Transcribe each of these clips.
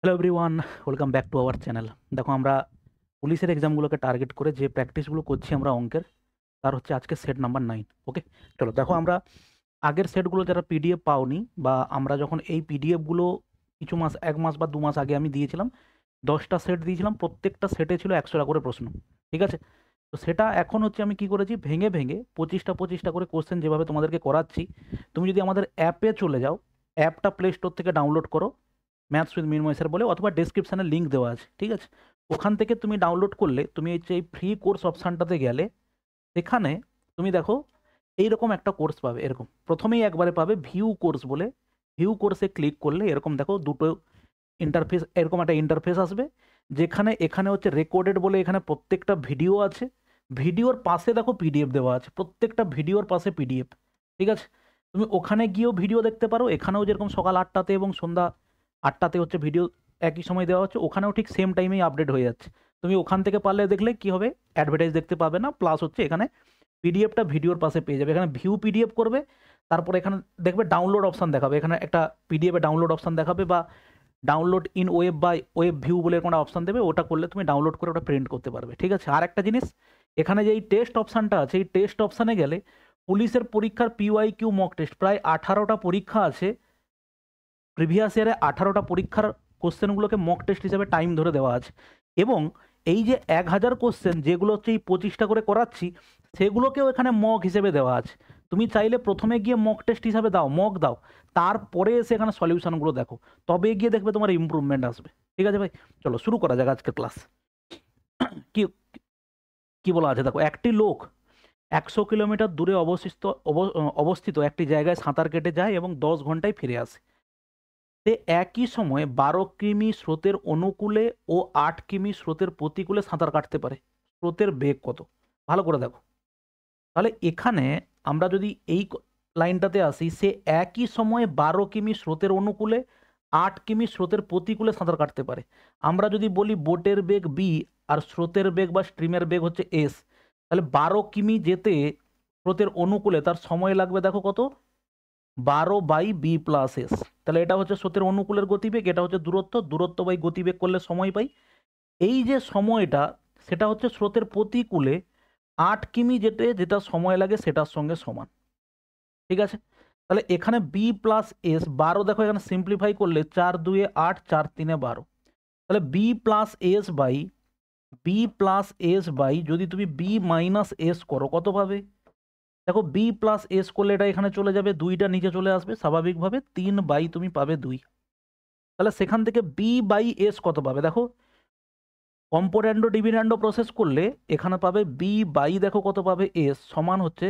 Hello everyone, welcome back to our channel. দেখো আমরা পুলিশের এক্সামগুলোকে টার্গেট করে যে প্র্যাকটিসগুলো করছি আমরা অঙ্কের, তার হচ্ছে আজকে সেট নাম্বার 9। ওকে, চলো দেখো আমরা আগের সেটগুলো যারা পিডিএফ পাওনি বা আমরা যখন এই পিডিএফগুলো কিছু মাস 1 মাস বা 2 মাস আগে আমি দিয়েছিলাম, 10টা সেট দিয়েছিলাম, প্রত্যেকটা সেটে ছিল 100টা করে প্রশ্ন। ঠিক আছে? তো সেটা এখন হচ্ছে আমি কি করেছি, ভেঙে ভেঙে 25টা করে কোশ্চেন যেভাবে তোমাদেরকে করাচ্ছি, তুমি যদি আমাদের অ্যাপে চলে যাও, অ্যাপটা প্লে স্টোর থেকে ডাউনলোড করো, ম্যাথস উইথ মিনময় স্যার বলে, অথবা ডেসক্রিপশানে লিঙ্ক দেওয়া আছে। ঠিক আছে? ওখান থেকে তুমি ডাউনলোড করলে তুমি হচ্ছে এই ফ্রি কোর্স অপশানটাতে গেলে সেখানে তুমি দেখো এইরকম একটা কোর্স পাবে। এরকম প্রথমেই একবারে পাবে ভিউ কোর্স বলে। ভিউ কোর্সে ক্লিক করলে এরকম দেখো দুটো ইন্টারফেস, এরকম একটা ইন্টারফেস আসবে, যেখানে এখানে হচ্ছে রেকর্ডেড বলে এখানে প্রত্যেকটা ভিডিও আছে। ভিডিওর পাশে দেখো পিডিএফ দেওয়া আছে, প্রত্যেকটা ভিডিওর পাশে পিডিএফ। ঠিক আছে? তুমি ওখানে গিয়েও ভিডিও দেখতে পারো, এখানেও যেরকম সকাল 8টাতে এবং সন্ধ্যা 8টাতে হচ্ছে ভিডিও একই সময় দেওয়া হচ্ছে, ওখানেও ঠিক সেম টাইমেই আপডেট হয়ে যাচ্ছে। তুমি ওখান থেকে পারলে দেখলে কি হবে, অ্যাডভার্টাইজ দেখতে পাবে না, প্লাস হচ্ছে এখানে পিডিএফটা ভিডিওর পাশে পেয়ে যাবে। এখানে ভিউ পিডিএফ করবে, তারপর এখানে দেখবে ডাউনলোড অপশান দেখাবে, এখানে একটা পিডিএফে ডাউনলোড অপশান দেখাবে, বা ডাউনলোড ইন ওয়েব বা ওয়েব ভিউ বলে কোনো অপশান দেবে, ওটা করলে তুমি ডাউনলোড করে ওটা প্রিন্ট করতে পারবে। ঠিক আছে? আর একটা জিনিস, এখানে যে এই টেস্ট অপশানটা আছে, এই টেস্ট অপশানে গেলে পুলিশের পরীক্ষার PYQ মক টেস্ট প্রায় 18টা পরীক্ষা আছে। প্রিভিয়াস ইয়ারে 18টা পরীক্ষার কোশ্চেনগুলোকে মক টেস্ট হিসেবে টাইম ধরে দেওয়া আছে। এবং এই যে 1000 কোশ্চেন যেগুলো হচ্ছে এই 25টা করে করাচ্ছি, সেগুলোকেও এখানে মক হিসেবে দেওয়া আছে। তুমি চাইলে প্রথমে গিয়ে মক টেস্ট হিসাবে দাও, মক দাও, তারপরে এসে এখানে সলিউশনগুলো দেখো, তবে গিয়ে দেখবে তোমার ইম্প্রুভমেন্ট আসবে। ঠিক আছে ভাই? চলো শুরু করা যাক আজকের ক্লাস। কি কি বলা আছে দেখো, একটি লোক 100 কিলোমিটার দূরে অবস্থিত একটি জায়গায় সাঁতার কেটে যায় এবং 10 ঘন্টায় ফিরে আসে। সে একই সময়ে 12 কিমি স্রোতের অনুকূলে ও 8 কিমি স্রোতের প্রতিকূলে সাঁতার কাটতে পারে। স্রোতের বেগ কত? ভালো করে দেখো। তাহলে এখানে আমরা যদি এই লাইনটাতে আসি, সে একই সময়ে 12 কিমি স্রোতের অনুকূলে 8 কিমি স্রোতের প্রতিকূলে সাঁতার কাটতে পারে। আমরা যদি বলি বোটের বেগ বি আর স্রোতের বেগ বা স্ট্রিমের বেগ হচ্ছে এস, তাহলে 12 কিমি যেতে স্রোতের অনুকূলে তার সময় লাগবে দেখো কত, 12/b+s। তাহলে এটা হচ্ছে স্রোতের অনুকূলের গতিবেগ, এটা হচ্ছে দূরত্ব, দূরত্ব বাই গতিবেগ করলে সময় পাই। এই যে সময়টা, সেটা হচ্ছে স্রোতের প্রতিকূলে 8 কিমি যেটা সময় লাগে সেটার সঙ্গে সমান। ঠিক আছে? তাহলে এখানে b+s 12, দেখো এখানে সিম্পলিফাই করলে 4 2 8, 4 3 12। তাহলে b+s বাই যদি তুমি b-s করো কত পাবে? দেখো b+s করলে এটা এখানে চলে যাবে, 2টা নিচে চলে আসবে স্বাভাবিকভাবে, 3 তুমি পাবে 2। তাহলে সেখান থেকে b/s কত পাবে দেখো, কম্পোনেন্ডো ডিভিডেন্ডো প্রসেস করলে এখানে পাবে b/ দেখো কত পাবে s সমান হচ্ছে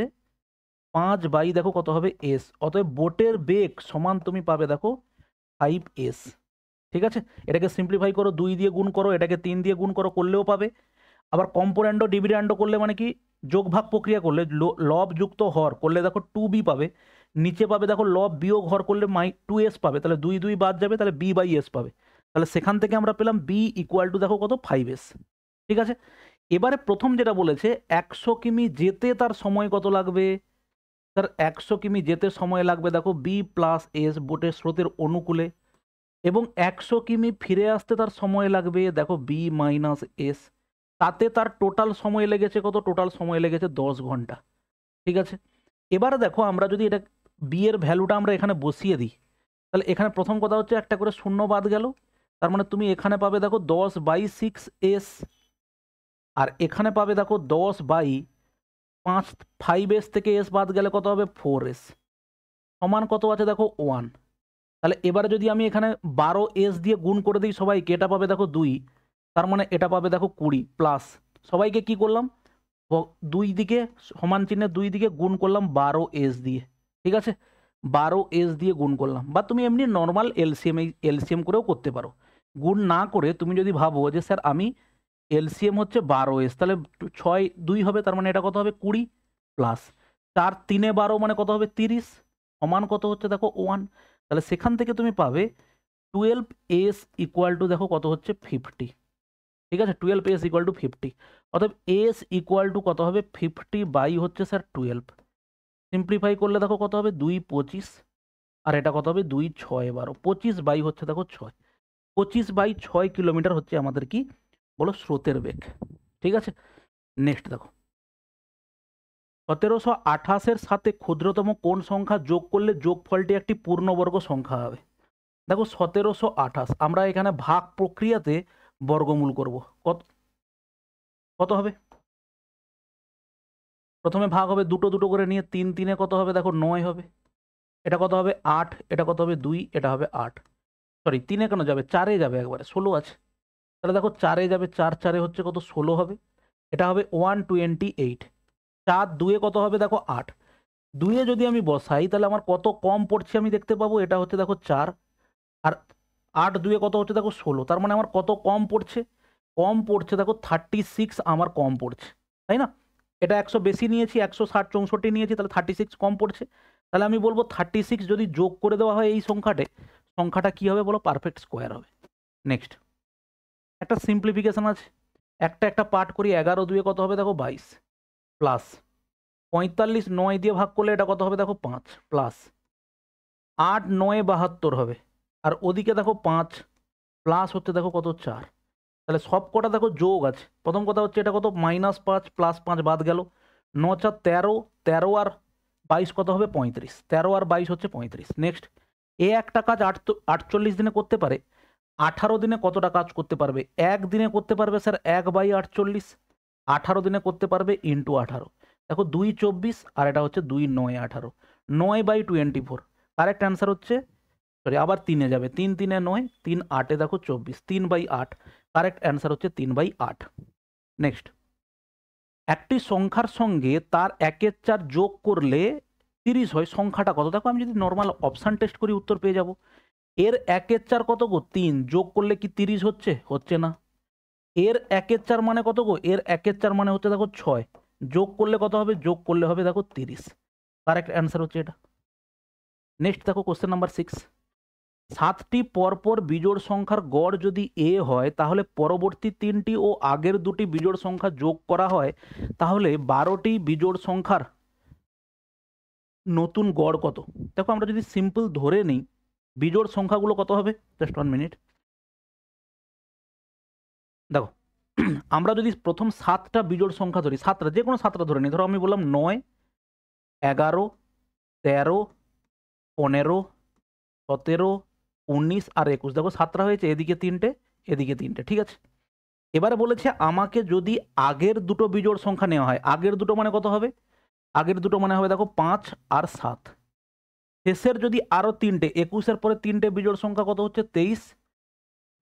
5/ দেখো কত হবে s। অতএব বোটের বেগ সমান তুমি পাবে দেখো 5s। ঠিক আছে? এটাকে সিম্পলিফাই করো, 2 দিয়ে গুণ করো, এটাকে 3 দিয়ে গুণ করো, করলেও পাবে। আবার কম্পোনেন্ডো ডিভিডেন্ডো করলে মানে কি, যোগ ভাগ প্রক্রিয়া করলে লব যুক্ত হর করলে দেখো 2b পাবে, নিচে পাবে দেখো লব বিয়োগ হর করলে 2s পাবে, তাহলে 2 2 বাদ যাবে, তাহলে b/s পাবে। তাহলে সেখান থেকে আমরা পেলাম b = দেখো কত 5s। ঠিক আছে? এবারে প্রথম যেটা বলেছে 100 কিমি যেতে তার সময় কত লাগবে, তার 100 কিমি যেতে সময় লাগবে দেখো b+s বোটের স্রোতের অনুকূলে, এবং 100 কিমি ফিরে আসতে তার সময় লাগবে দেখো b-s। তাতে তার টোটাল সময় লেগেছে কত, টোটাল সময় লেগেছে 10 ঘন্টা। ঠিক আছে? এবারে দেখো আমরা যদি এটা বি এর ভ্যালুটা আমরা এখানে বসিয়ে দিই, তাহলে এখানে প্রথম কথা হচ্ছে একটা করে শূন্য বাদ গেল, তার মানে তুমি এখানে পাবে দেখো 10/6s, আর এখানে পাবে দেখো 10/5, 5s থেকে s বাদ গেলে কত হবে 4s, সমান কত আছে দেখো 1। তাহলে এবারে যদি আমি এখানে 12s দিয়ে গুণ করে দিই সবাইকে, এটা পাবে দেখো 2, তার মানে এটা পাবে দেখো 20, প্লাস সবাইকে কি করলাম, দুই দিকে সমান চিহ্নের দুই দিকে গুণ করলাম 12s দিয়ে। ঠিক আছে? 12s দিয়ে গুণ করলাম, বা তুমি এমনি নর্মাল এলসিএম করেও করতে পারো। গুণ না করে তুমি যদি ভাবো যে স্যার আমি এলসিএম হচ্ছে 12s, তাহলে 6 2 হবে, তার মানে এটা কত হবে 20, প্লাস 4 3 12 মানে কত হবে 30, সমান কত হচ্ছে দেখো 1। তাহলে সেখান থেকে তুমি পাবে 12s দেখো কত হচ্ছে 50। ঠিক আছে? 12s = 50। অতএব s কত হবে 50 হচ্ছে স্যার 12। সিম্পলিফাই করলে দেখো কত হবে 2 25, আর এটা কত হবে 2 6 12, 25 হচ্ছে দেখো 6। 25/6 কিলোমিটার হচ্ছে আমাদের কি বলো স্রোতের বেগ। ঠিক আছে, নেক্সট দেখো 1728 সাথে ক্ষুদ্রতম কোন সংখ্যা যোগ করলে যোগফলটি একটি পূর্ণবর্গ সংখ্যা হবে। দেখো 1728 আমরা এখানে ভাগ প্রক্রিয়াতে বর্গমূল করব। কত কত হবে? প্রথমে ভাগ হবে দুটো দুটো করে নিয়ে, 3 3 কত হবে দেখো 9 হবে, এটা কত হবে 8, এটা কত হবে 2, এটা হবে 8, সরি 3 কেন যাবে 4 যাবে, একবারে 16 আছে, তাহলে দেখো 4 যাবে, 4 4 হচ্ছে কত 16 হবে, এটা হবে 128, 4 2 কত হবে দেখো 8, 2 যদি আমি বসাই তাহলে আমার কত কম পড়ছে আমি দেখতে পাবো, এটা হচ্ছে দেখো 4, আর 8 2 কত হচ্ছে দেখো 16, তার মানে আমার কত কম পড়ছে, কম পড়ছে দেখো 36 আমার কম পড়ছে, তাই না? এটা 100 বেশি নিয়েছি, 160 64 নিয়েছি, তাহলে 36 কম পড়ছে, তাহলে আমি বলবো 36 যদি যোগ করে দেওয়া হয় এই সংখ্যাটা কি হবে বলো, পারফেক্ট স্কোয়ার হবে। নেক্সট একটা সিম্পলিফিকেশন আছে, একটা পার্ট করি, 11 2 কত হবে দেখো 22, প্লাস 45 9 দিয়ে ভাগ করলে এটা কত হবে দেখো 5, প্লাস 8 9 72 হবে, আর ওদিকে দেখো 5, প্লাস হচ্ছে দেখো কত 4, তাহলে সব কটা দেখো যোগ আছে, প্রথম কথা হচ্ছে এটা কত -5 প্লাস 5 বাদ গেল, 9 4 13, 13 আর 22 কত হবে 35, 13 আর 22 হচ্ছে 35। নেক্সট একটা কাজ 48 দিনে করতে পারে, 18 দিনে কতটা কাজ করতে পারবে? এক দিনে করতে পারবে স্যার 1/48, 18 দিনে করতে পারবে ইন্টু 18, দেখো 2 24 আর এটা হচ্ছে 2 9 18, 9/24, কারেক্ট অ্যান্সার হচ্ছে, সরি আবার 3 যাবে, 3 3 9, 3 8 দেখো 24, 3/8, কারেক্ট অ্যান্সার হচ্ছে 3/8। নেক্সট একটি সংখ্যার সঙ্গে তার 1/4 যোগ করলে 30 হয়, সংখ্যাটা কত? দেখো আমি যদি নর্মাল অপশান টেস্ট করি উত্তর পেয়ে যাব, এর 1/4 কত গো 3, যোগ করলে কি 30 হচ্ছে? হচ্ছে না। এর 1/4 মানে কত গো? এর 1/4 মানে হচ্ছে দেখো 6, যোগ করলে কত হবে? যোগ করলে হবে দেখো 30, কারেক্ট অ্যান্সার হচ্ছে এটা। নেক্সট দেখো কোশ্চেন নাম্বার 6, 7টি পরপর বিজোড় সংখ্যার গড় যদি a হয় তাহলে পরবর্তী 3টি ও আগের 2টি বিজোড় সংখ্যা যোগ করা হয় তাহলে 12টি বিজোড় সংখ্যার নতুন গড় কত? দেখো আমরা যদি সিম্পল ধরে নিই বিজোড় সংখ্যাগুলো কত হবে, জাস্ট 1 মিনিট, দেখো আমরা যদি প্রথম 7টা বিজোড় সংখ্যা ধরি, 7টা যে কোনো 7টা ধরে নিই, ধরো আমি বললাম 9 11 13 15 17 19 আর 21, দেখো 7টা হয়েছে, এদিকে 3টে এদিকে 3টে, ঠিক আছে। এবারে বলেছে আমাকে যদি আগের দুটো বিজোড় সংখ্যা নেওয়া হয়, আগের দুটো মানে কত হবে? আগের দুটো মানে হবে দেখো 5 আর 7, শেষের যদি আরো 3টে, 21-এর পরে 3টে বিজোড় সংখ্যা কত হচ্ছে 23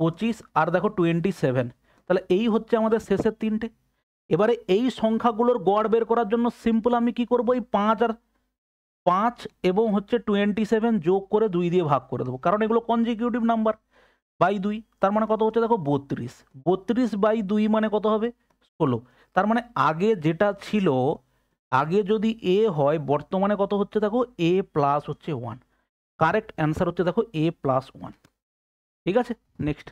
25 আর দেখো 27, তাহলে এই হচ্ছে আমাদের শেষের 3টে। এবারে এই সংখ্যাগুলোর গড় বের করার জন্য সিম্পল আমি কি করবো, এই 5 এবং হচ্ছে 27 যোগ করে 2 দিয়ে ভাগ করে দেবো, কারণ এগুলো কনজিকিউটিভ নাম্বার, বাই 2, তার মানে কত হচ্ছে দেখো 32, 32/2 মানে কত হবে 16, তার মানে আগে যেটা ছিল, আগে যদি a হয় বর্তমানে কত হচ্ছে দেখো a প্লাস হচ্ছে 1, কারেক্ট অ্যান্সার হচ্ছে দেখো a প্লাস 1, ঠিক আছে। নেক্সট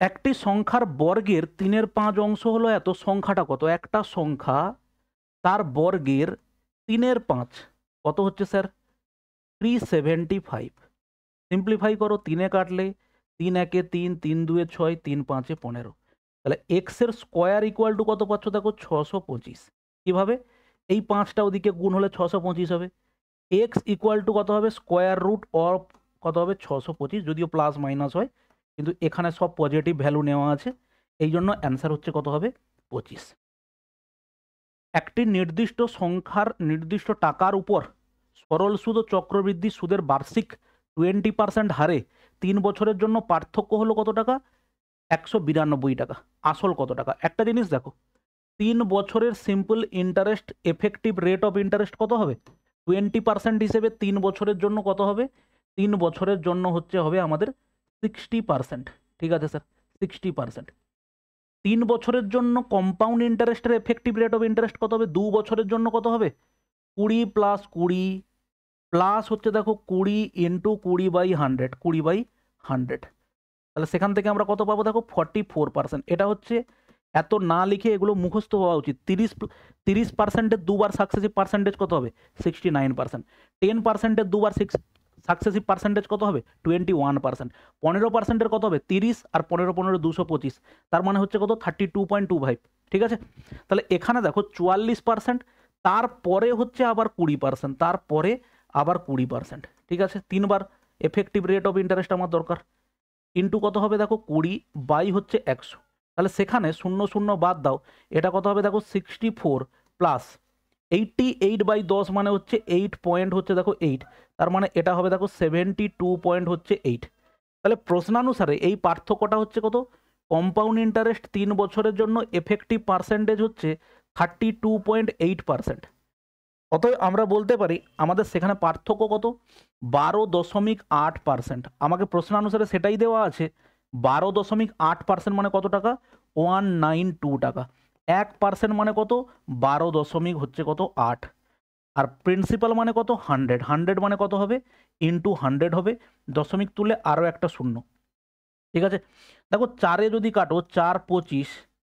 একটি সংখ্যার বর্গের 3/5 অংশ হলো এত, সংখ্যাটা কত? একটা সংখ্যা তার বর্গের 3/5 কত হচ্ছে স্যার 375, সিম্পলিফাই করো, 3 কাটলে 3 1 3, 3 2 6, 3 5 15, তাহলে এক্স এর স্কোয়ার ইকুয়াল টু কত পাচ্ছ দেখো 625, কিভাবে? এই 5টা ওদিকে গুণ হলে 625 হবে, এক্স ইকুয়াল টু কত হবে স্কোয়ার রুট অফ কত হবে 625, যদিও প্লাস মাইনাস হয় কিন্তু এখানে সব পজিটিভ ভ্যালু নেওয়া আছে, এই জন্য অ্যান্সার হচ্ছে কত হবে 25। একটি নির্দিষ্ট সংখ্যার নির্দিষ্ট টাকার উপর সরল সুদ ও চক্রবৃদ্ধি সুদের বার্ষিক 20% হারে 3 বছরের জন্য পার্থক্য হলো কত টাকা? 192 টাকা। আসল কত টাকা? একটা জিনিস দেখো, 3 বছরের simple interest effective rate of interest কত হবে? 20% হিসেবে 3 বছরের জন্য কত হবে? 3 বছরের জন্য হবে আমাদের 60%, ঠিক আছে স্যার 60%। 3 বছরের জন্য কম্পাউন্ড ইন্টারেস্টের এফেক্টিভ রেট অফ ইন্টারেস্ট কত হবে? 2 বছরের জন্য কত হবে? 20 প্লাস 20 প্লাস হচ্ছে দেখো 20 ইন্টু 20/100, 20/100, তাহলে সেখান থেকে আমরা কত পাবো দেখো 44%। এটা হচ্ছে এত না লিখে এগুলো মুখস্থ হওয়া উচিত। 30%-এর দুবার সাকসেসিভ পার্সেন্টেজ কত হবে? 69%। 10%-এর দুবার সাকসেসিভ পার্সেন্টেজ কত হবে 21%। 15%-এর কত হবে 30, আর 15 225, তার মানে হচ্ছে কত 32.25। ঠিক আছে, তাহলে এখানে দেখো 44%, তারপরে হচ্ছে আবার 20%, তারপরে আবার 20%। ঠিক আছে, 3বার এফেক্টিভ রেট অফ ইন্টারেস্ট আমার দরকার, ইন্টু কত হবে দেখো 20 বাই হচ্ছে 100, তাহলে সেখানে 0 0 বাদ দাও, এটা কত হবে দেখো 64 প্লাস 88/10 মানে হচ্ছে 8 পয়েন্ট হচ্ছে দেখো 8, তার মানে এটা হবে দেখো 72 পয়েন্ট হচ্ছে 8। তাহলে প্রশ্নানুসারে এই পার্থক্যটা হচ্ছে কত, কম্পাউন্ড ইন্টারেস্ট 3 বছরের জন্য এফেক্টিভ পার্সেন্টেজ হচ্ছে 32.8%। অতএব আমরা বলতে পারি আমাদের সেখানে পার্থক্য কত 12.8%। আমাকে প্রশ্নানুসারে সেটাই দেওয়া আছে, 12.8% মানে কত টাকা 192 টাকা। 1% মানে কত 12 হচ্ছে কত 8, আর প্রিন্সিপাল মানে কত 100, 100 মানে কত হবে ইন্টু 100 হবে, দশমিক তুলে আরও একটা শূন্য। ঠিক আছে, দেখো 4-এ যদি কাটো 4 25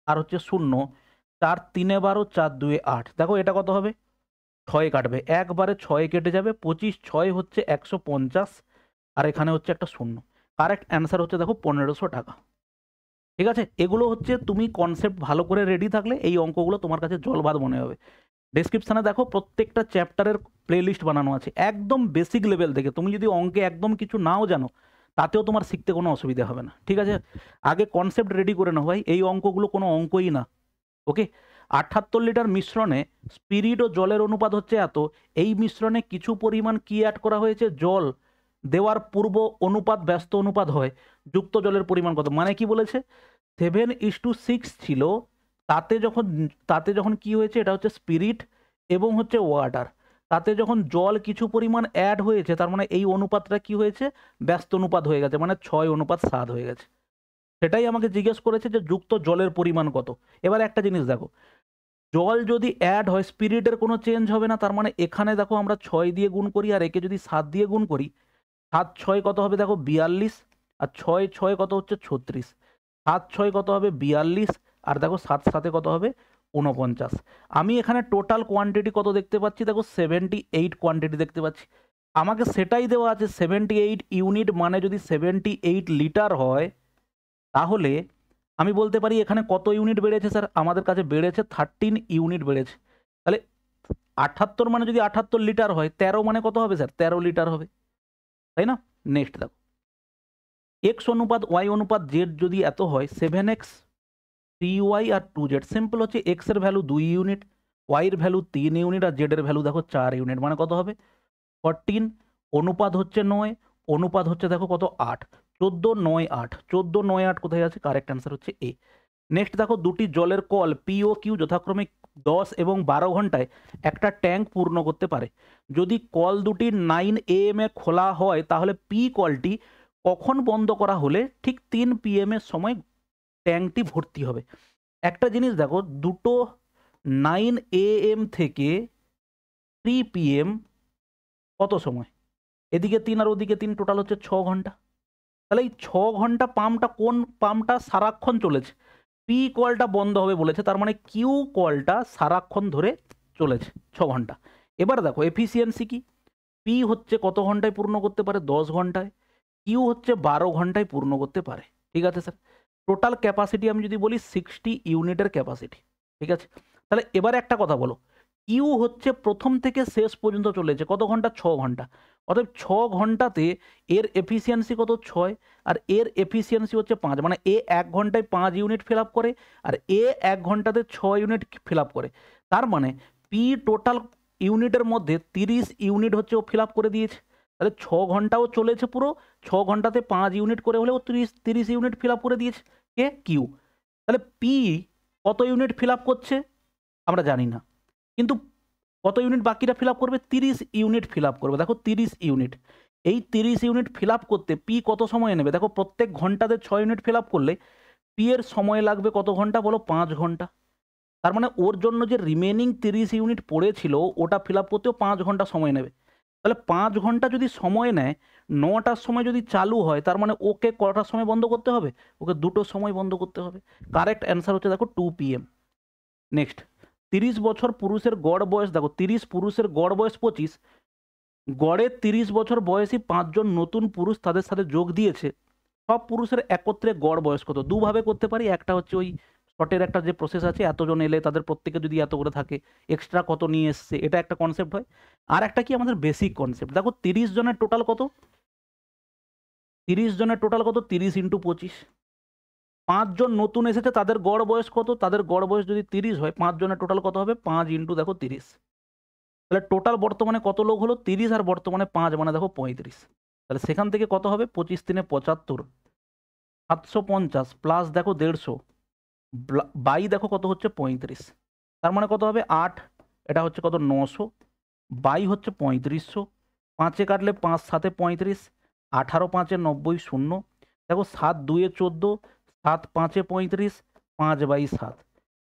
আর হচ্ছে 0, 4 3 12, 4 2 8, দেখো এটা কত হবে 6 কাটবে, একবারে 6 কেটে যাবে, 25 6 হচ্ছে 150, আর এখানে হচ্ছে একটা শূন্য। কারেক্ট অ্যান্সার হচ্ছে দেখো 1500 টাকা। ঠিক আছে, এগুলো হচ্ছে তুমি কনসেপ্ট ভালো করে রেডি থাকলে এই অঙ্কগুলো তোমার কাছে জলভাত মনে হবে। ডেসক্রিপশানে দেখো প্রত্যেকটা চ্যাপ্টারের প্লেলিস্ট বানানো আছে একদম বেসিক লেভেল থেকে, তুমি যদি অঙ্কে একদম কিছু নাও জানো তাতেও তোমার শিখতে কোনো অসুবিধা হবে না। ঠিক আছে, আগে কনসেপ্ট রেডি করে নাও ভাই, এই অঙ্কগুলো কোনো অঙ্কই না। ওকে, 78 লিটার মিশ্রণে স্পিরিট ও জলের অনুপাত হচ্ছে এত, এই মিশ্রণে কিছু পরিমাণ কি অ্যাড করা হয়েছে, জল দেওয়ার পূর্ব অনুপাত ব্যস্ত অনুপাত হয়, যুক্ত জলের পরিমাণ কত, মানে কি বলেছে 7:6 ছিল, তাতে যখন কি হয়েছে, এটা হচ্ছে স্পিরিট এবং হচ্ছে ওয়াটার, তাতে যখন জল কিছু পরিমাণ অ্যাড হয়েছে, তার মানে এই অনুপাতটা কি হয়েছে ব্যস্ত অনুপাত হয়ে গেছে, মানে 6:7 হয়ে গেছে। সেটাই আমাকে জিজ্ঞেস করেছে যে যুক্ত জলের পরিমাণ কত। এবার একটা জিনিস দেখো, জল যদি অ্যাড হয় স্পিরিটের কোনো চেঞ্জ হবে না, তার মানে এখানে দেখো আমরা 6 দিয়ে গুণ করি আর একে যদি 7 দিয়ে গুণ করি, 7 6 কত হবে দেখো 42, আর 6 6 কত হচ্ছে 36, 7 6 কত হবে 42, আর দেখো 7 7 কত হবে 49। আমি এখানে টোটাল কোয়ান্টিটি কত দেখতে পাচ্ছি দেখো 78 কোয়ান্টিটি দেখতে পাচ্ছি, আমাকে সেটাই দেওয়া আছে 78 ইউনিট, মানে যদি 78 লিটার হয় তাহলে আমি বলতে পারি এখানে কত ইউনিট বেড়েছে স্যার, আমাদের কাছে বেড়েছে 13 ইউনিট বেড়েছে। তাহলে 78 মানে যদি 78 লিটার হয়, 13 মানে কত হবে স্যার 13 লিটার হবে, তাই না। নেক্সট দেখো, এক্স অনুপাত ওয়াই অনুপাত জেড যদি এত হয়, 7x 3y আর 2z, সিম্পল হচ্ছে এক্স এর ভ্যালু 2 ইউনিট, ওয়াই এর ভ্যালু 3 ইউনিট, আর জেড এর ভ্যালু দেখো 4 ইউনিট, মানে কত হবে 14, অনুপাত হচ্ছে 9, অনুপাত হচ্ছে দেখো কত 8, 14 9 8, 14 9 8 কোথায় আছে, কারেক্ট অ্যান্সার হচ্ছে এ। নেক্সট দেখো, দুটি জলের কল পি ও কিউ যথাক্রমে 10 এবং 12 ঘন্টায় একটা ট্যাঙ্ক পূর্ণ করতে পারে। যদি কল দুটি 9 AM এ খোলা হয় তাহলে পি কলটি কখন বন্ধ করা হলে ঠিক 3 PM এর সময় ট্যাঙ্কটি ভর্তি হবে। একটা জিনিস দেখো, দুটো 9 AM থেকে 3 PM কত সময়, এদিকে 3 আর ওদিকে 3, টোটাল হচ্ছে 6 ঘন্টা। তাহলে এই 6 ঘন্টা পাম্পটা কোন পাম্পটা সারাক্ষণ চলেছে, পি কলটা বন্ধ হবে বলেছে, তার মানে কিউ কলটা সারাক্ষণ ধরে চলেছে 6 ঘন্টা। এবার দেখো এফিসিয়েন্সি কি, পি হচ্ছে কত ঘন্টায় পূর্ণ করতে পারে 10 ঘন্টায়, কিউ হচ্ছে 12 ঘন্টায় পূর্ণ করতে পারে। ঠিক আছে স্যার, টোটাল ক্যাপাসিটি আমি যদি বলি 60 ইউনিটের ক্যাপাসিটি। ঠিক আছে, তাহলে এবারে একটা কথা বলো, কিউ হচ্ছে প্রথম থেকে শেষ পর্যন্ত চলেছে কত ঘন্টা 6 ঘন্টা, অতএব 6 ঘন্টাতে এর এফিসিয়েন্সি কত 6, আর এর এফিসিয়েন্সি হচ্ছে 5, মানে এ 1 ঘন্টায় 5 ইউনিট ফিল আপ করে আর এ 1 ঘন্টাতে 6 ইউনিট ফিল আপ করে, তার মানে পি টোটাল ইউনিটের মধ্যে 30 ইউনিট হচ্ছে ও ফিল আপ করে দিয়েছে। তাহলে 6 ঘন্টাও চলেছে পুরো, 6 ঘন্টাতে 5 ইউনিট করে হলেও 30 ইউনিট ফিল আপ করে দিয়েছে কে কিউ। তাহলে পি কত ইউনিট ফিল আপ করছে আমরা জানি না, কিন্তু কত ইউনিট বাকিটা ফিল আপ করবে 30 ইউনিট ফিল আপ করবে। দেখো 30 ইউনিট, এই 30 ইউনিট ফিল আপ করতে পি কত সময় নেবে, দেখো প্রত্যেক ঘন্টাতে 6 ইউনিট ফিল আপ করলে পি এর সময় লাগবে কত ঘন্টা বলো 5 ঘন্টা, তার মানে ওর জন্য যে রিমেনিং 30 ইউনিট পড়েছিল ওটা ফিল আপ করতেও 5 ঘন্টা সময় নেবে। তাহলে 5 ঘন্টা যদি সময় নেয়, 9টার সময় যদি চালু হয়, তার মানে ওকে কটার সময় বন্ধ করতে হবে, ওকে 2টোর সময় বন্ধ করতে হবে। কারেক্ট অ্যান্সার হচ্ছে দেখো 2 PM। নেক্সট, 30 বছর পুরুষের গড় বয়স, দেখো 30 পুরুষের গড় বয়স 25, গড়ে 30 বছর বয়সী 5 জন নতুন পুরুষ তাদের সাথে যোগ দিয়েছে, সব পুরুষের একত্রে গড় বয়স কত? দুভাবে করতে পারি। একটা হচ্ছে ওই শর্টের একটা যে প্রসেস আছে, এতজন এলে তাদের প্রত্যেকে যদি এত করে থাকে, এক্সট্রা কত নিয়ে এসছে, এটা একটা কনসেপ্ট হয়। আর একটা কি আমাদের বেসিক কনসেপ্ট, দেখো 30 জনের টোটাল কত? 30 জনের টোটাল কত? 30 ইন্টু 25। 5 জন নতুন এসেছে, তাদের গড় বয়স কত? তাদের গড় বয়স যদি 30 হয়, 5 জনের টোটাল কত হবে? 5 ইন্টু দেখো 30। তাহলে টোটাল বর্তমানে কত লোক হলো? 30, আর বর্তমানে 5 মানে দেখো 35। তাহলে সেখান থেকে কত হবে? 25 3 75, 750 প্লাস দেখো 150 বাই দেখো কত হচ্ছে? 35। তার মানে কত হবে? 8, এটা হচ্ছে কত? 900 বাই হচ্ছে 3500। 5-এ কাটলে 5 7-এ 35, 18 5-এ 90 শূন্য। দেখো 7 2-এ 14, 7 5-এ 35, 5/7।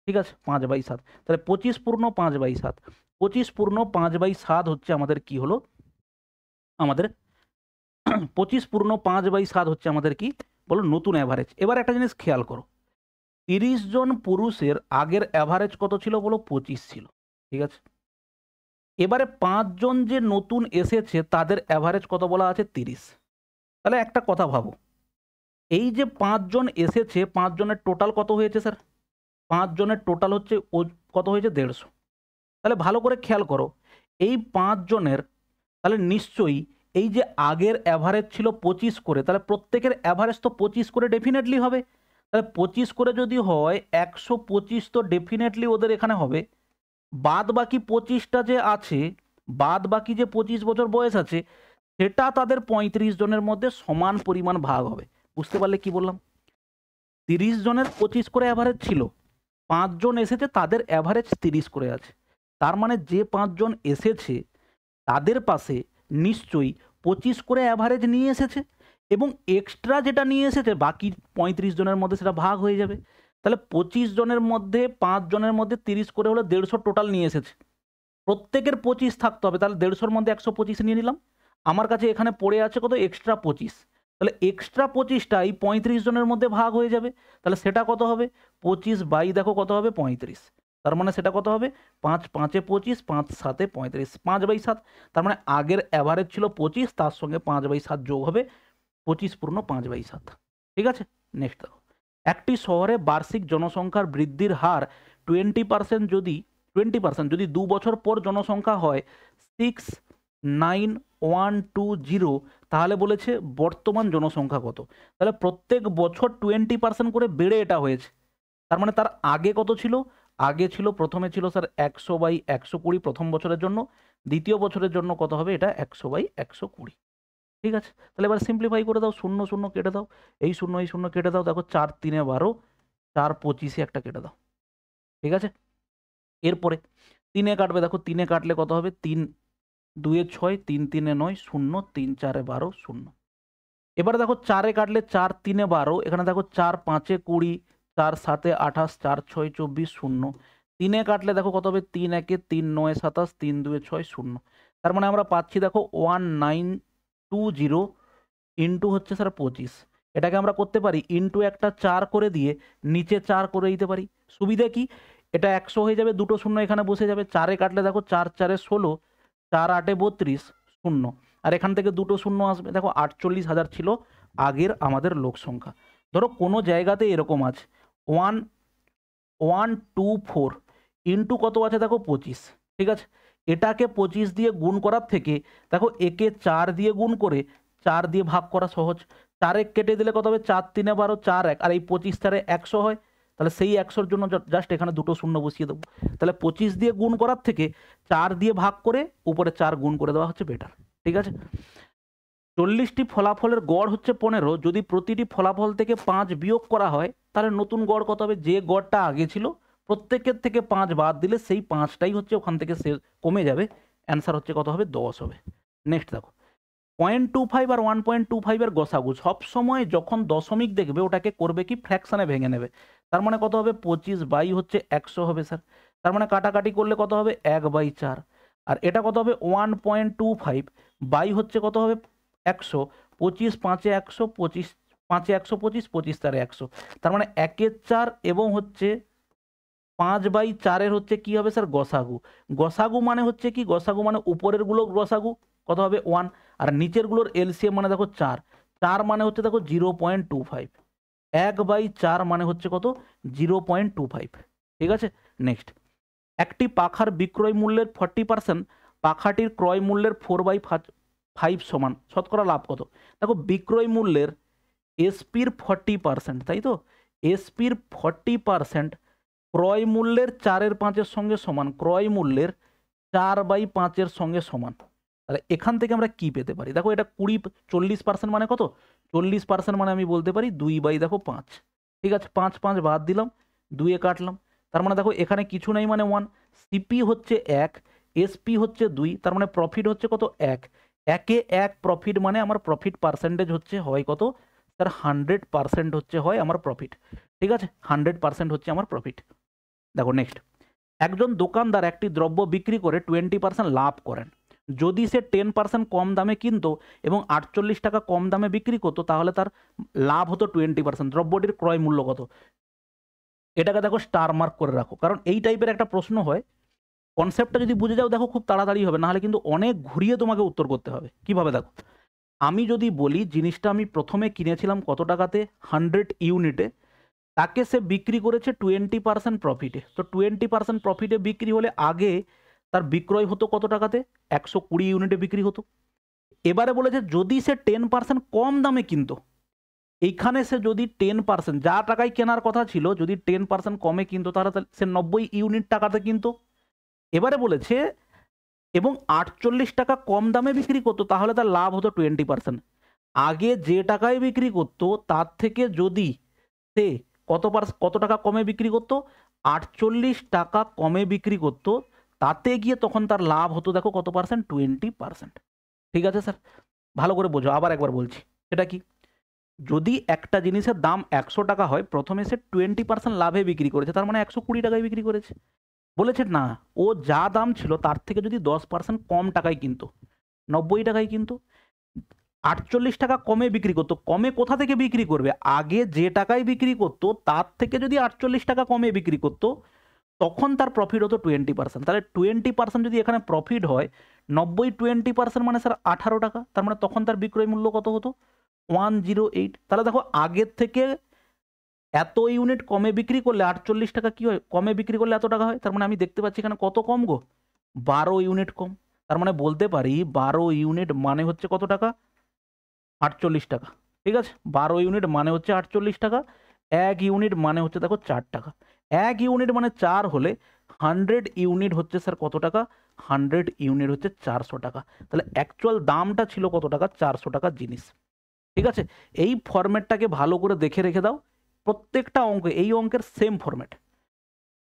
ঠিক আছে, 5/7। তাহলে 25 পূর্ণ 5/7, 25 পূর্ণ 5/7 হচ্ছে আমাদের কি হলো? আমাদের 25 পূর্ণ 5/7 হচ্ছে আমাদের কি বলো? নতুন অ্যাভারেজ। এবার একটা জিনিস খেয়াল করো, 30 জন পুরুষের আগের অ্যাভারেজ কত ছিল বলো? 25 ছিল। ঠিক আছে, এবারে 5 জন যে নতুন এসেছে তাদের অ্যাভারেজ কত বলা আছে? 30। তাহলে একটা কথা ভাবো, এই যে 5 জন এসেছে, 5 জনের টোটাল কত হয়েছে স্যার? 5 জনের টোটাল হচ্ছে কত হয়েছে? 150। তাহলে ভালো করে খেয়াল করো, এই 5 জনের তাহলে নিশ্চয়ই এই যে আগের অ্যাভারেজ ছিল 25 করে, তাহলে প্রত্যেকের অ্যাভারেজ তো 25 করে ডেফিনেটলি হবে। তাহলে 25 করে যদি হয়, 125 তো ডেফিনেটলি ওদের এখানে হবে। বাদ বাকি 25টা যে আছে, বাদ বাকি যে 25 বছর বয়স আছে, সেটা তাদের 35 জনের মধ্যে সমান পরিমাণ ভাগ হবে। বুঝতে পারলে কি বললাম? 30 জনের 25 করে অ্যাভারেজ ছিল, 5 জন এসেছে, তাদের অ্যাভারেজ 30 করে আছে। তার মানে যে 5 জন এসেছে তাদের পাশে নিশ্চয়ই 25 করে অ্যাভারেজ নিয়ে এসেছে, এবং এক্সট্রা যেটা নিয়ে এসেছে বাকি 35 জনের মধ্যে সেটা ভাগ হয়ে যাবে। তাহলে 25 জনের মধ্যে 5 জনের মধ্যে 30 করে হলে 150 টোটাল নিয়ে এসেছে। প্রত্যেকের 25 থাকতে হবে, তাহলে 150-র মধ্যে 125 নিয়ে নিলাম। আমার কাছে এখানে পড়ে আছে কত? এক্সট্রা 25। তাহলে এক্সট্রা 25টা এই 35 জনের মধ্যে ভাগ হয়ে যাবে। তাহলে সেটা কত হবে? 25 বাই দেখো কত হবে? 35। তার মানে সেটা কত হবে? 5 5-এ 25, 5 7-এ 35, 5/7। তার মানে আগের অ্যাভারেজ ছিল 25, তার সঙ্গে 5/7 যোগ হবে, 25 পূর্ণ 5/7। ঠিক আছে, নেক্সট দেখো, একটি শহরে বার্ষিক জনসংখ্যার বৃদ্ধির হার 20% যদি 2 বছর পর জনসংখ্যা হয় 69120, তাহলে বলেছে বর্তমান জনসংখ্যা কত? তাহলে প্রত্যেক বছর 20% করে বেড়ে এটা হয়েছে। তার মানে তার আগে কত ছিল? আগে ছিল, প্রথমে ছিল স্যার 100/120 প্রথম বছরের জন্য, দ্বিতীয় বছরের জন্য কত হবে? এটা 100/120। ঠিক আছে, তাহলে এবার সিম্পলিফাই করে দাও, 0 0 কেটে দাও, এই 0 এই 0 কেটে দাও, দেখো 4 3-এ 12, 4 25-এ একটা কেটে দাও। ঠিক আছে, এরপরে 3-এ কাটবে, দেখো 3-এ কাটলে কত হবে? 3 2-এ 6, 3 3-এ 9, 0, 3 4-এ 12, 0। এবারে দেখো 4-এ কাটলে 4 3-এ 12, এখানে দেখো 4 5-এ 20, 4 7-এ 28, 4 6 24, 0। 3-এ কাটলে দেখো কত হবে? 3 1-এ 3 9-এ 27, 3 2-এ 6, 0। তার মানে আমরা পাচ্ছি দেখো 1920 ইন্টু হচ্ছে স্যার 25। এটাকে আমরা করতে পারি ইন্টু একটা 4 করে দিয়ে নিচে 4 করে দিতে পারি। সুবিধা কি? এটা 100 হয়ে যাবে, দুটো শূন্য এখানে বসে যাবে। 4-এ কাটলে দেখো 4 4-এ 16, 4 8-এ 32, 0। আর এখান থেকে দুটো শূন্য আসবে, দেখো 48,000 ছিল আগের আমাদের লোক সংখ্যা। ধরো কোনো জায়গাতে এরকম আছে 1124 ইন্টু কত আছে দেখো 25। ঠিক আছে, এটাকে 25 দিয়ে গুণ করার থেকে দেখো একে 4 দিয়ে গুণ করে 4 দিয়ে ভাগ করা সহজ। 4 কেটে দিলে কত হবে? 4 3-এ 12, 4 1, আর এই 25 4-এ 100 হয়। তাহলে সেই 100-র জন্য জাস্ট এখানে দুটো শূন্য বসিয়ে দেবো। তাহলে 25 দিয়ে গুণ করার থেকে 4 দিয়ে ভাগ করে উপরে 4 গুণ করে দেওয়া হচ্ছে বেটার। ঠিক আছে, 40টি ফলাফলের গড় হচ্ছে 15, যদি প্রতিটি ফলাফল থেকে 5 বিয়োগ করা হয় তাহলে নতুন গড় কত হবে? যে গড়টা আগে ছিল প্রত্যেকের থেকে 5 বাদ দিলে সেই 5টাই হচ্ছে ওখান থেকে কমে যাবে। অ্যান্সার হচ্ছে কত হবে? 10 হবে। নেক্সট দেখো, 0.25 আর 1.25 এর গসাগু সবসময় যখন দশমিক দেখবে ওটাকে করবে কি? ফ্র্যাকশনে ভেঙে নেবে। তার মানে কত হবে? 25 বাই হচ্ছে 100 হবে স্যার। তার মানে কাটাকাটি করলে কত হবে? 1/4। আর এটা কত হবে? 1.25 বাই হচ্ছে কত হবে? 100। 25 5-এ 100, 25 5-এ 125, 25 4-এ 100। তার মানে 1-এর 4 এবং হচ্ছে 5/4-এর হচ্ছে কি হবে স্যার? গসাগু। গসাগু মানে হচ্ছে কি? গসাগু মানে উপরের গুলো গসাগু, কত হবে 1, আর নিচেরগুলোর এলসিএম মানে দেখো 4, 4 মানে হচ্ছে দেখো 0.25, 1/4 মানে হচ্ছে কত 0.25। ঠিক আছে, নেক্সট, একটি পাখার বিক্রয় মূল্যের 40% পাখাটির ক্রয় মূল্যের 4/5 সমান শতকরা লাভ কত? দেখো বিক্রয় মূল্যের এসপির 40%, তাই তো, এসপির 40% ক্রয় মূল্যের 4/5 সঙ্গে সমান, ক্রয় মূল্যের 4/5 সঙ্গে সমান। তাহলে এখান থেকে আমরা কি পেতে পারি? দেখো এটা 40% মানে কত? 40% মানে আমি বলতে পারি 2/5। ঠিক আছে, 5 5 বাদ দিলাম, 2 কাটলাম। তার মানে দেখো এখানে কিছু নেই মানে 1, সিপি হচ্ছে 1, এসপি হচ্ছে 2, তার মানে প্রফিট হচ্ছে কত 1, 1 1 প্রফিট মানে আমার প্রফিট পার্সেন্টেজ হচ্ছে হয় কত স্যার 100% হচ্ছে হয় আমার প্রফিট। ঠিক আছে, 100% হচ্ছে আমার প্রফিট। দেখো নেক্সট, একজন দোকানদার একটি দ্রব্য বিক্রি করে 20% লাভ করেন। যদি সে 10% কম দামে কিনতো এবং 48 টাকা কম দামে বিক্রি করতো তাহলে তার লাভ হতো 20%। দ্রব্যটির ক্রয় মূল্য কত? এটাকে দেখো স্টার মার্ক করে রাখো, কারণ এই টাইপের একটা প্রশ্ন হয়, কনসেপ্টটা যদি বুঝে যাও দেখো খুব তাড়াতাড়ি হবে, নাহলে কিন্তু অনেক ঘুরিয়ে তোমাকে উত্তর করতে হবে। কিভাবে? দেখো আমি যদি বলি জিনিসটা আমি প্রথমে কিনেছিলাম কত টাকাতে 100 ইউনিটে, তাকে সে বিক্রি করেছে 20% প্রফিটে, তো 20% প্রফিটে বিক্রি হলে আগে তার বিক্রয় হতো কত টাকাতে? 120 ইউনিটে বিক্রি হতো। এবারে বলেছে যদি সে 10% কম দামে কিনতো, এইখানে সে যদি 10% যা টাকায় কেনার কথা ছিল যদি 10% কমে কিনতো তাহলে সে 90 ইউনিট টাকাতে কিনতো। এবারে বলেছে এবং 48 টাকা কম দামে বিক্রি করতো তাহলে তার লাভ হতো 20%। আগে যে টাকায় বিক্রি করতো তার থেকে যদি সে কত টাকা কমে বিক্রি করতো? 48 টাকা কমে বিক্রি করতো, তাতে গিয়ে তখন তার লাভ হতো দেখো কত পার্সেন্ট? 20%। ঠিক আছে স্যার, ভালো করে বোঝো, আবার একবার বলছি। সেটা কি? যদি একটা জিনিসের দাম 100 টাকা হয়, প্রথমে সে 20% লাভে বিক্রি করেছে, তার মানে 120 টাকায় বিক্রি করেছে। বলেছে না, ও যা দাম ছিল তার থেকে যদি 10% কম টাকায় কিনতো, 90 টাকায় কিনতো, 48 টাকা কমে বিক্রি করতো। কমে কোথা থেকে বিক্রি করবে? আগে যে টাকায় বিক্রি করতো তার থেকে যদি 48 টাকা কমে বিক্রি করতো তখন তার প্রফিট হতো 20%। তাহলে 20% যদি এখানে প্রফিট হয়, 90 20% মানে স্যার 18 টাকা, তার মানে তখন তার বিক্রয় মূল্য কত হতো? 108। তাহলে দেখো আগের থেকে এত ইউনিট কমে বিক্রি করলে 48 টাকা কি হয়? কমে বিক্রি করলে এত টাকা হয়, তার মানে আমি দেখতে পাচ্ছি এখানে কত কম গো? 12 ইউনিট কম। তার মানে বলতে পারি 12 ইউনিট মানে হচ্ছে কত টাকা? 48 টাকা। ঠিক আছে, 12 ইউনিট মানে হচ্ছে 48 টাকা, 1 ইউনিট মানে হচ্ছে দেখো 4 টাকা। 1 ইউনিট মানে 4 হলে 100 ইউনিট হচ্ছে স্যার কত টাকা? 100 ইউনিট হচ্ছে 400 টাকা। তাহলে অ্যাকচুয়াল দামটা ছিল কত টাকা? 400 টাকার জিনিস। ঠিক আছে, এই ফরম্যাটটাকে ভালো করে দেখে রেখে দাও, প্রত্যেকটা অঙ্ক এই অঙ্কের সেম ফরম্যাট।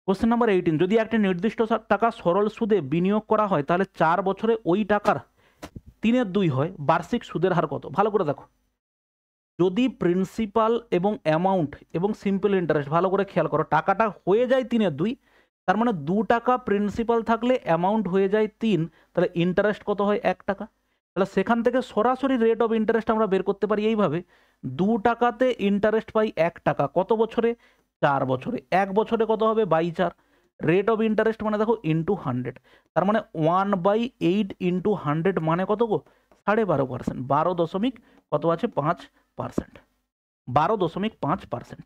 কোশ্চেন নাম্বার 18, যদি একটি নির্দিষ্ট টাকা সরল সুদে বিনিয়োগ করা হয় তাহলে 4 বছরে ওই টাকার 3/2 হয়, বার্ষিক সুদের হার কত? ভালো করে দেখো, যদি প্রিন্সিপাল এবং অ্যামাউন্ট এবং সিম্পল ইন্টারেস্ট, ভালো করে খেয়াল করো, টাকাটা হয়ে যায় 3/2, তার মানে 2 টাকা প্রিন্সিপাল থাকলে অ্যামাউন্ট হয়ে যায় 3, তাহলে ইন্টারেস্ট কত হয়? 1 টাকা। তাহলে সেখান থেকে সরাসরি রেট অফ ইন্টারেস্ট আমরা বের করতে পারি এইভাবে, 2 টাকাতে ইন্টারেস্ট পাই 1 টাকা, কত বছরে? 4 বছরে। 1 বছরে কত হবে? 4/4। রেট অফ ইন্টারেস্ট মানে দেখো ইন্টু 100, তার মানে 1/8 ইন্টু 100 মানে কত গো? 12.5%। 12 কত আছে? 5%। 12.5%।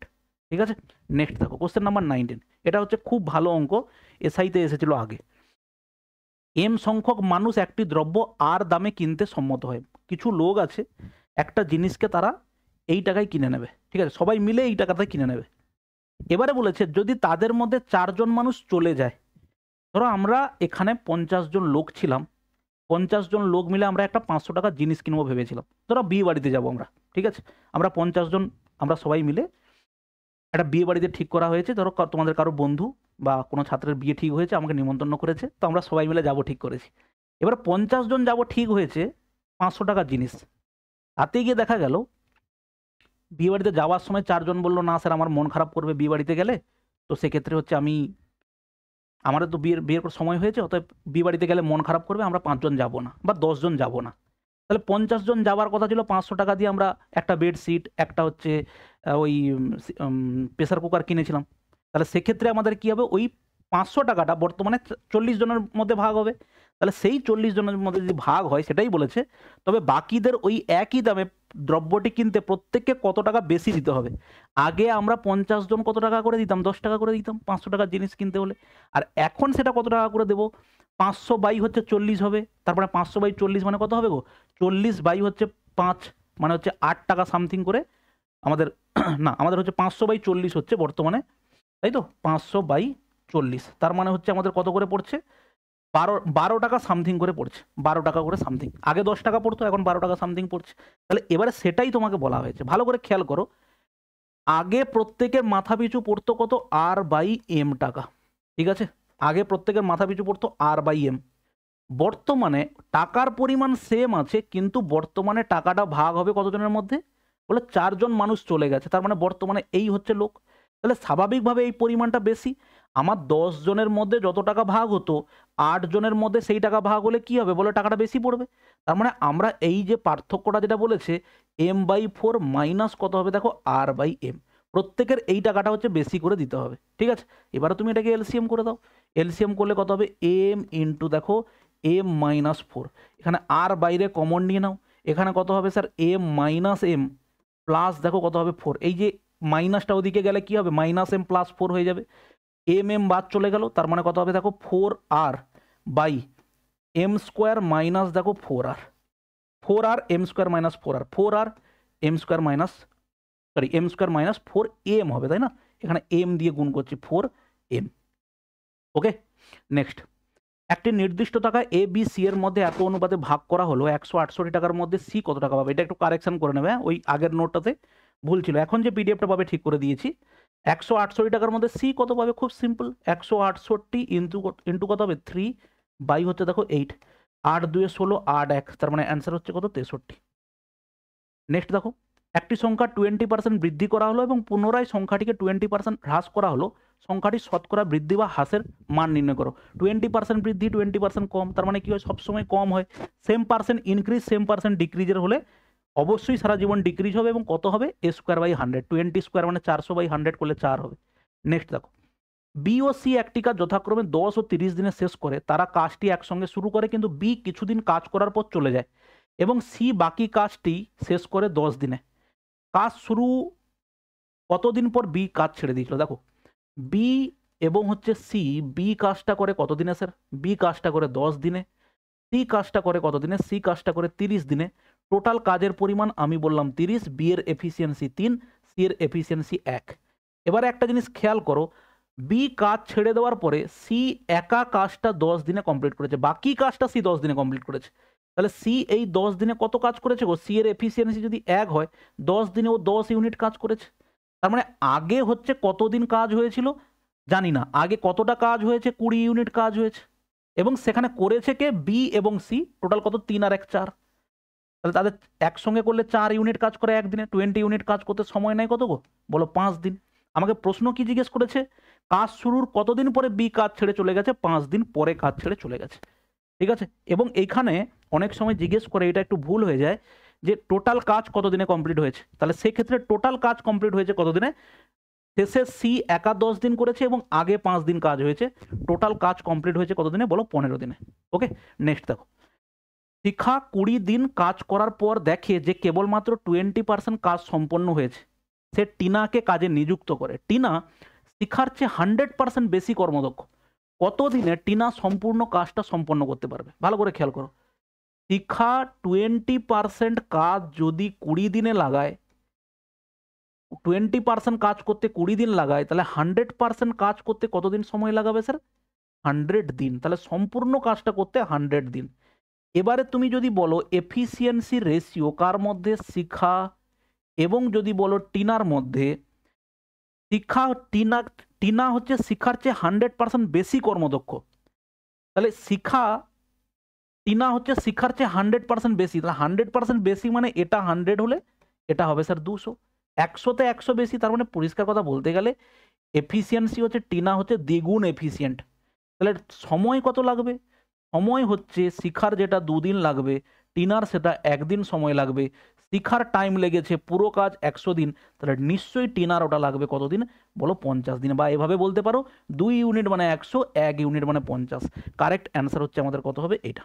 ঠিক আছে, নেক্সট দেখো কোশ্চেন নাম্বার 19, এটা হচ্ছে খুব ভালো অঙ্ক, এসআইতে এসেছিল আগে। এম সংখ্যক মানুষ একটি দ্রব্য আর দামে কিনতে সম্মত হয়। কিছু লোক আছে একটা জিনিসকে তারা এই টাকায় কিনে নেবে, ঠিক আছে, সবাই মিলে এই টাকাতে কিনে নেবে। এবারে বলেছে যদি তাদের মধ্যে 4 জন মানুষ চলে যায়, ধরো আমরা এখানে 50 জন লোক ছিলাম, 50 জন লোক মিলে আমরা একটা 500 টাকার জিনিস কিনবো ভেবেছিলাম, ধরো বিয়ে বাড়িতে যাবো আমরা, ঠিক আছে, আমরা 50 জন আমরা সবাই মিলে একটা বিয়ে বাড়িতে ঠিক করা হয়েছে, ধরো তোমাদের কারো বন্ধু বা কোনো ছাত্রের বিয়ে ঠিক হয়েছে, আমাকে নিমন্ত্রণ করেছে, তো আমরা সবাই মিলে যাবো ঠিক করেছি। এবার 50 জন যাবো ঠিক হয়েছে, 500 টাকার জিনিস, তাতে গিয়ে দেখা গেল বিয়ে বাড়িতে যাওয়ার সময় 4 জন বললো না স্যার আমার মন খারাপ করবে বিয়ে বাড়িতে গেলে, তো সেক্ষেত্রে হচ্ছে আমাদের তো বিয়ের সময় হয়েছে, অতএব বিয়ে বাড়িতে গেলে মন খারাপ করবে, আমরা 5 জন যাবো না বা 10 জন যাবো না। তাহলে 50 জন যাওয়ার কথা ছিল, 500 টাকা দিয়ে আমরা একটা বেডশিট, একটা হচ্ছে ওই প্রেসার কুকার কিনেছিলাম। তাহলে সেক্ষেত্রে আমাদের কি হবে? ওই 500 টাকাটা বর্তমানে 40 জনের মধ্যে ভাগ হবে, তাহলে সেই 40 জনের মধ্যে যদি ভাগ হয় সেটাই বলেছে, তবে বাকিদের ওই একই দামে দ্রব্যটি কিনতে প্রত্যেককে কত টাকা বেশি দিতে হবে। আগে আমরা 50 জন কত টাকা করে দিতাম? 10 টাকা করে দিতাম 500 টাকার জিনিস কিনতে হলে। আর এখন সেটা কত টাকা করে দেবো? 500 বাই হচ্ছে 40 হবে। তারপরে 500 বাই 40 মানে কত হবে গো? 40 বাই হচ্ছে 5 মানে হচ্ছে 8 টাকা সামথিং করে আমাদের না, আমাদের হচ্ছে 500 বাই 40 হচ্ছে বর্তমানে, তাই তো? 500 বাই 40 তার মানে হচ্ছে আমাদের কত করে পড়ছে? 12 টাকা সামথিং করে পড়ছে, 12 টাকা করে সামথিং। আগে 10 টাকা পড়তো, এখন 12 টাকা সামথিং পড়ছে। তাহলে এবারে সেটাই তোমাকে বলা হয়েছে, ভালো করে খেয়াল করো। আগে প্রত্যেকের মাথা পিছু পড়তো কত? আর বাই এম টাকা, ঠিক আছে? আগে প্রত্যেকের মাথা পিছু পড়তো আর বাই এম। বর্তমানে টাকার পরিমাণ সেম আছে, কিন্তু বর্তমানে টাকাটা ভাগ হবে কতজনের মধ্যে? বলে 4 জন মানুষ চলে গেছে, তার মানে বর্তমানে এই হচ্ছে লোক। তাহলে স্বাভাবিকভাবে এই পরিমাণটা বেশি। আমার 10 জনের মধ্যে যত টাকা ভাগ হতো, 8 জনের মধ্যে সেই টাকা ভাগ হলে কি হবে? বলে টাকাটা বেশি পড়বে। তার মানে আমরা এই যে পার্থক্যটা যেটা বলেছে, m/4 মাইনাস কত হবে দেখো? r/m। প্রত্যেকের এই টাকাটা হচ্ছে বেশি করে দিতে হবে, ঠিক আছে? এবারে তুমি এটাকে এলসিএম করে দাও। এলসিএম করলে কত হবে? m ইন্টু দেখো m-4, এখানে আর বাইরে কমন নিয়ে নাও। এখানে কত হবে স্যার? m-m প্লাস দেখো কত হবে? 4। এই যে মাইনাসটা ওদিকে গেলে কি হবে? -m প্লাস 4 হয়ে যাবে। m বাদ চলে গেল, তার মানে কত হবে দেখো? 4r by m square minus দেখো 4r, 4r m square minus 4r, 4r m square minus m square minus 4m হবে, তাই না? এখানে m দিয়ে গুণ করছি, 4m। ওকে, নেক্সট। একটি নির্দিষ্ট টাকা এ বি সি এর মধ্যে এত অনুপাতে ভাগ করা হলো, 168 টাকার মধ্যে সি কত টাকা পাবে? এটা একটু কারেকশন করে নেবে, ওই আগের নোটটাতে ভুল ছিল। এখন যে পিডিএফটা পাবে ঠিক করে দিয়েছি। 168 টাকার মধ্যে সি কত পাবে? খুব সিম্পল, 168 ইন্টু কত হবে? 3 বাই হচ্ছে দেখো 8, 8 2 16, 8 1, তার মানে অ্যান্সার হচ্ছে কত? 63। নেক্সট দেখো, একটি সংখ্যা 20% বৃদ্ধি করা হলো এবং পুনরায় সংখ্যাটিকে 20% হ্রাস করা হলো, সংখ্যাটি শতকরা বৃদ্ধি বা হ্রাসের মান নির্ণয় করো। 20% বৃদ্ধি, 20% কম, তার মানে কি হয়? সবসময় কম হয়। Same percent increase, same percent ডিক্রিজের হলে অবশ্যই সারা জীবন ডিক্রিজ হবে এবং কত হবে? a স্কোয়ার বাই 100, 20 স্কোয়ার মানে 400 বাই 100 করলে 4 হবে। নেক্সট দেখো, বি ও সি একটি কাজ যথাক্রমে 10 ও 30 দিনে শেষ করে, তারা কাজটি একসঙ্গে শুরু করে, কিন্তু বি কিছুদিন কাজ করার পর চলে যায় এবং সি বাকি কাজটি শেষ করে 10 দিনে। কাজ শুরু কতদিন পর বি কাজ ছেড়ে দিয়েছিল? দেখো, বি এবং হচ্ছে সি, বি কাজটা করে কত দিনে স্যার? বি কাজটা করে 10 দিনে। সি কাজটা করে কত দিনে? সি কাজটা করে 30 দিনে। টোটাল কাজের পরিমাণ আমি বললাম 30, বি এর এফিসিয়েন্সি 3, সি এর এফিসিয়েন্সি 1। এবারে একটা জিনিস খেয়াল করো, বি কাজ ছেড়ে দেওয়ার পরে সি একা কাজটা 10 দিনে কমপ্লিট করেছে, বাকি কাজটা সি 10 দিনে কমপ্লিট করেছে। তাহলে সি এই 10 দিনে কত কাজ করেছে গো? সি এর এফিসিয়েন্সি যদি 1 হয়, 10 দিনে ও 10 ইউনিট কাজ করেছে। তার মানে আগে হচ্ছে কতদিন কাজ হয়েছিল জানি না, আগে কতটা কাজ হয়েছে? 20 ইউনিট কাজ হয়েছে, এবং সেখানে করেছে কে? বি এবং সি। টোটাল কত? 3 আর 1 4। তাহলে তাদের একসঙ্গে করলে 4 ইউনিট কাজ করে একদিনে, 20 ইউনিট কাজ করতে সময় নেয় কত গো? বলো 5 দিন। আমাকে প্রশ্ন কি জিজ্ঞেস করেছে? কাজ শুরুর কতদিন পরে বি কাজ ছেড়ে চলে গেছে? 5 দিন পরে কাজ ছেড়ে চলে গেছে, ঠিক আছে? এবং এইখানে অনেক সময় জিজ্ঞেস করে, এটা একটু ভুল হয়ে যায়, যে টোটাল কাজ কত দিনে কমপ্লিট হয়েছে। তাহলে সেক্ষেত্রে টোটাল কাজ কমপ্লিট হয়েছে কত দিনে? শেষে সি একা 10 দিন করেছে এবং আগে 5 দিন কাজ হয়েছে। টোটাল কাজ কমপ্লিট হয়েছে কত দিনে? বলো 15 দিনে। ওকে, নেক্সট দেখো, শিখা 20 দিন কাজ করার পর দেখে যে কেবলমাত্র 20% কাজ সম্পন্ন হয়েছে। সে টিনাকে কাজে নিযুক্ত করে। টিনা শিখার চেয়ে 100% বেশি কর্মদক্ষ। কত দিনে টিনা সম্পূর্ণ কাজটা সম্পন্ন করতে পারবে? ভালো করে খেয়াল করো, শিখা 20% কাজ যদি 20 দিনে লাগায়, 20% কাজ করতে 20 দিন লাগায়, তাহলে 100% কাজ করতে কতদিন সময় লাগাবে স্যার? 100 দিন। তাহলে সম্পূর্ণ কাজটা করতে 100 দিন। এবারে তুমি যদি বলো এফিসিয়েন্সি রেশিও কার মধ্যে? শিখা এবং যদি বলো টিনার মধ্যে, শিখা টিনা হচ্ছে শিখার চেয়ে 100% বেশি কর্মদক্ষ। তাহলে টিনা হচ্ছে শিখার চেয়ে 100% বেশি। তাহলে 100% বেশি মানে এটা 100 হলে এটা হবে স্যার 200। 100তে 100 বেশি, তার মানে পরিষ্কার কথা বলতে গেলে এফিসিয়েন্সি হচ্ছে টিনা হচ্ছে দ্বিগুণ এফিসিয়েন্ট। তাহলে সময় কত লাগবে? সময় হচ্ছে শিখার যেটা 2 দিন লাগবে, টিনার সেটা 1 দিন সময় লাগবে। শিখার টাইম লেগেছে পুরো কাজ 100 দিন, তাহলে নিশ্চয়ই টেনার ওটা লাগবে কতদিন বলো 50 দিন, বা এভাবে বলতে পারো 2 ইউনিট মানে 100, 1 ইউনিট মানে 50। কারেক্ট অ্যান্সার হচ্ছে আমাদের কত হবে এটা।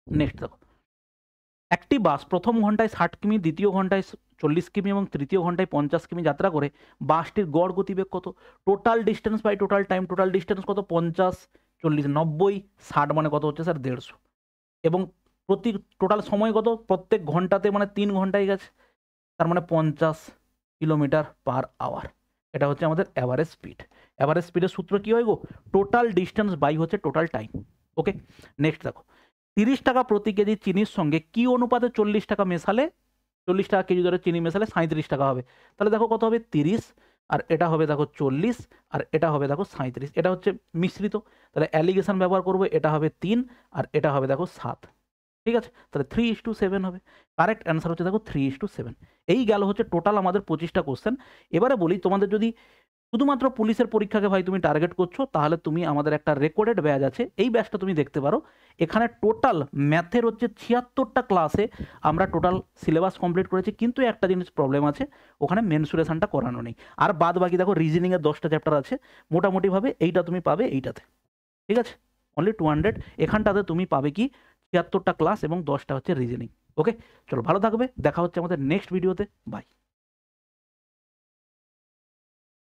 নেক্সট দেখো, একটি বাস প্রথম ঘন্টায় 60 কিমি, দ্বিতীয় ঘন্টায় 40 কিমি এবং তৃতীয় ঘন্টায় 50 কিমি যাত্রা করে, বাসটির গড় গতিবেগ কত? Total distance by total time, total distance কত? 50, 40, 90, 60 মানে কত হচ্ছে স্যার 150, এবং প্রতি টোটাল সময় কত? প্রত্যেক ঘন্টাতে মানে 3 ঘন্টায় গেছে, তার মানে 50 কিলোমিটার পার আওয়ার। এটা হচ্ছে আমাদের অ্যাভারেজ স্পিড। অ্যাভারেজ স্পিডের সূত্র কী হয় গো? টোটাল ডিস্টেন্স বাই হচ্ছে টোটাল টাইম। ওকে, নেক্সট দেখো, 30 টাকা প্রতি কেজি চিনির সঙ্গে কি অনুপাতে 40 টাকা মেশালে, 40 টাকা কেজি দরে চিনি মেশালে 37 টাকা হবে? তাহলে দেখো কত হবে? 30, আর এটা হবে দেখো 40, আর এটা হবে দেখো 37। এটা হচ্ছে মিশ্রিত, তাহলে অ্যালিগেশন ব্যবহার করবো, এটা হবে 3 আর এটা হবে দেখো 7। ঠিক আছে, তাহলে 3:7 হবে। কারেক্ট অ্যান্সার হচ্ছে দেখো 3:7। এই গেল হচ্ছে টোটাল আমাদের 25টা কোশ্চেন। এবারে বলি, তোমাদের যদি শুধুমাত্র পুলিশের পরীক্ষাকে ভাই তুমি টার্গেট করছো, তাহলে তুমি আমাদের একটা রেকর্ডেড ব্যাচ আছে, এই ব্যাচটা তুমি দেখতে পারো। এখানে টোটাল ম্যাথের হচ্ছে 76টা ক্লাসে আমরা টোটাল সিলেবাস কমপ্লিট করেছি, কিন্তু একটা জিনিস প্রবলেম আছে, ওখানে মেনসুরেশনটা করানো নেই। আর বাদ বাকি দেখো রিজনিংয়ের 10টা চ্যাপ্টার আছে, মোটামুটিভাবে এইটা তুমি পাবে এইটাতে। ঠিক আছে, অনলি 200। এখানটাতে তুমি পাবে কি 76টা ক্লাস এবং 10টা হচ্ছে রিজনিং। ওকে, চলো ভালো থাকবে, দেখা হচ্ছে আমাদের নেক্সট ভিডিওতে, বাই।